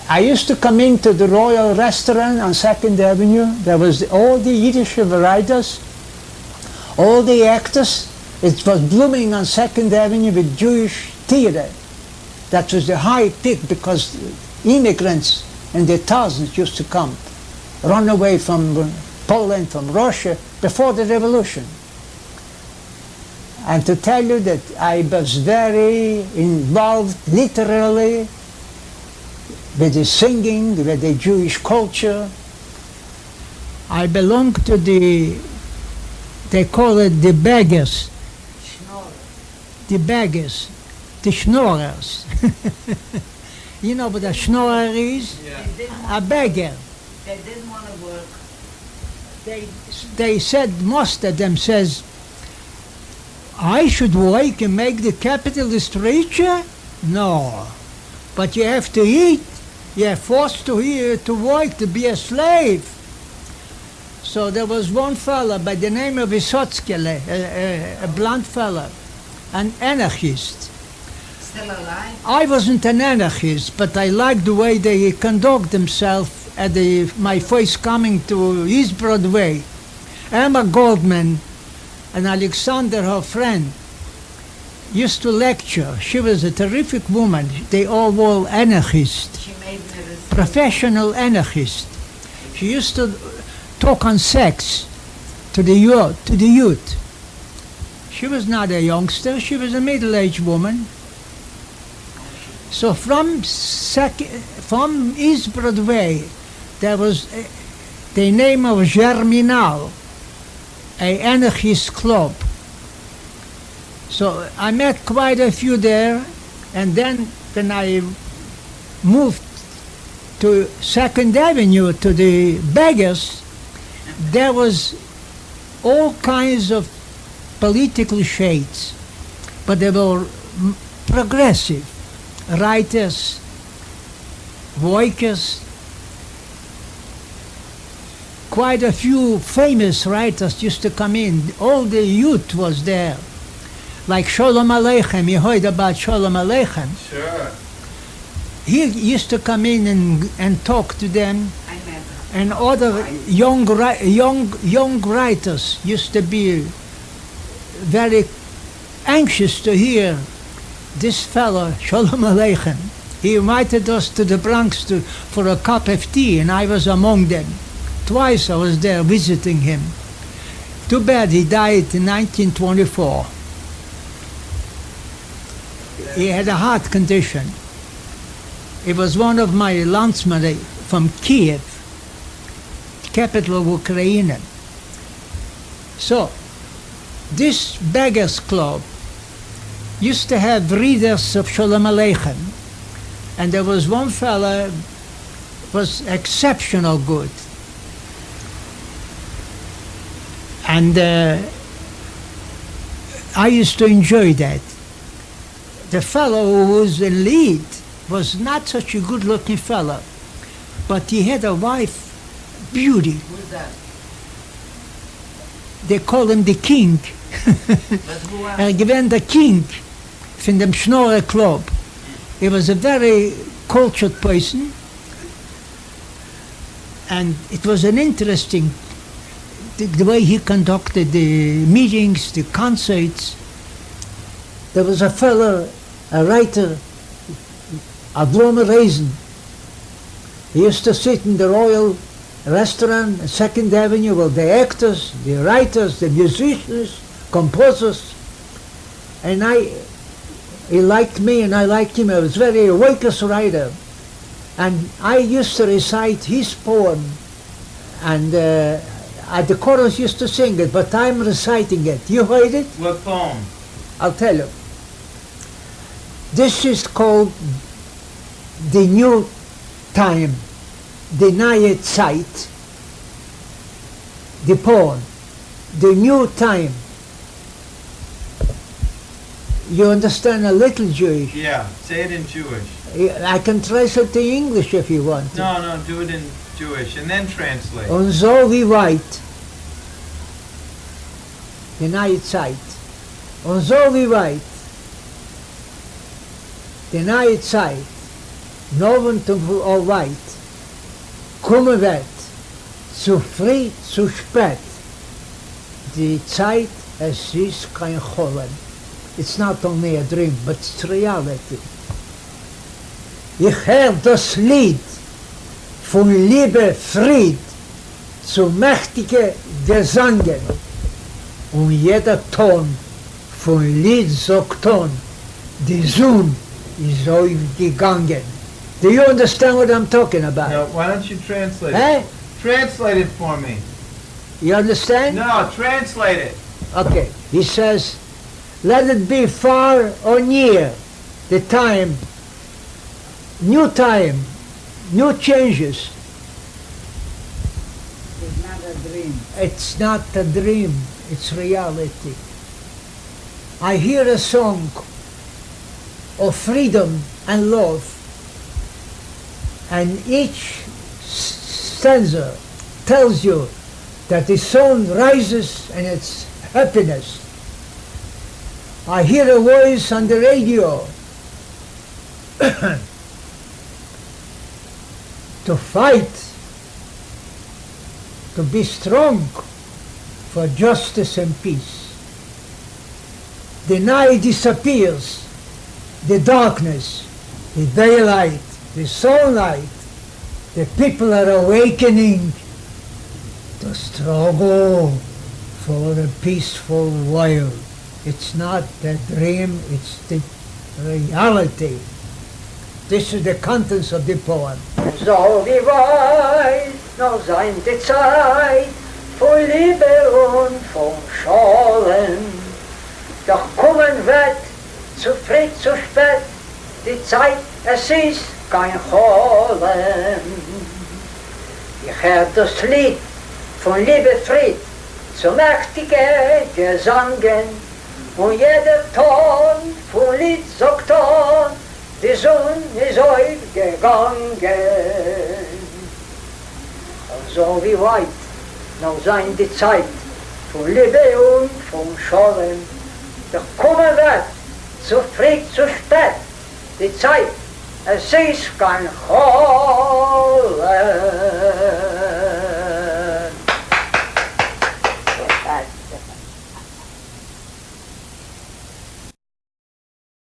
I used to come into the Royal Restaurant on 2nd Avenue. There was all the Yiddish writers, all the actors. It was blooming on 2nd Avenue with Jewish theater. That was the high peak because immigrants in their thousands used to come, run away from Poland, from Russia, before the revolution. And to tell you that I was very involved literally with the singing, with the Jewish culture. I belong to the, they call it the beggars. The beggars, the schnorrers. You know what a schnorrer is? Yeah. A beggar. They didn't want to work. They said, most of them says, I should work and make the capitalist richer? No. But you have to eat. You're forced to work, to be a slave. So there was one fella by the name of Vysotskele, a blonde fella, an anarchist. Still alive? I wasn't an anarchist, but I liked the way they conduct themselves at my first coming to East Broadway. Emma Goldman and Alexander, her friend, used to lecture. She was a terrific woman. They all were anarchists, professional anarchists. She used to talk on sex to the youth. She was not a youngster. She was a middle-aged woman. So from East Broadway, there was the name of Germinal, an anarchist club. So I met quite a few there, and then when I moved to 2nd Avenue, to the beggars, there was all kinds of political shades, but they were progressive. Writers, workers, quite a few famous writers used to come in. All the youth was there. Like Sholem Aleichem, you heard about Sholem Aleichem? Sure. He used to come in and talk to them. I never. And other young writers used to be very anxious to hear this fellow, Sholem Aleichem. He invited us to the Bronx for a cup of tea, and I was among them. Twice I was there visiting him. Too bad he died in 1924. He had a heart condition. He was one of my landsmen from Kiev, capital of Ukraine. So, this beggars club used to have readers of Sholem Aleichem, and there was one fella was exceptional good, and I used to enjoy that. The fellow who was the lead was not such a good-looking fellow, but he had a wife, beauty. Who's that? They call him the king. Given the king from the Schnorrer Club. He was a very cultured person, and it was an interesting, the way he conducted the meetings, the concerts. There was a fellow, a writer, Avrom Reisen. He used to sit in the Royal Restaurant, 2nd Avenue, with the actors, the writers, the musicians, composers, and he liked me and I liked him. I was very a worker's writer, and I used to recite his poem, and the chorus used to sing it, but I'm reciting it. You heard it? What poem? I'll tell you. This is called the new time, the Nie Zeit, the poem, the new time. You understand a little Jewish? Yeah, say it in Jewish. I can translate to English if you want to. No, do it in Jewish and then translate. Und so wie weit, die neue Zeit, und so wie weit, die neue Zeit, Novent und weit, kommen wird, zu früh, zu spät. Die Zeit, es ist kein Cholem. It's not only a dream, but it's reality. Ich höre das Lied von Liebe, Fried zu mächtigen Gesangen. Und jeder Ton von Lied sagt Ton, die Sonne ist aufgegangen. Do you understand what I'm talking about? No, why don't you translate Eh? it? Translate it for me. You understand? No, translate it. Okay. He says, let it be far or near the time, new changes. It's not a dream. It's not a dream, it's reality. I hear a song of freedom and love, and each stanza tells you that the sun rises and it's happiness. I hear a voice on the radio to fight, to be strong for justice and peace. The night disappears, the darkness, the daylight, the sunlight, the people are awakening to struggle for a peaceful world. It's not a dream, it's the reality. This is the contents of the poem. So wie weit noch sein die Zeit von Liebe und von Scholem. Doch kommen wird zu früh, zu spät, die Zeit, es ist kein Cholem. Ich hör das Lied von Liebe, Fried, zu mächtigen Gesangen, und jeder Ton von Lied sagt Ton, die Sonne ist aufgegangen. So wie weit noch sein die Zeit von Liebe und von Scholem. Doch kommen wird zu früh, zu spät, die Zeit, es ist kein Cholem.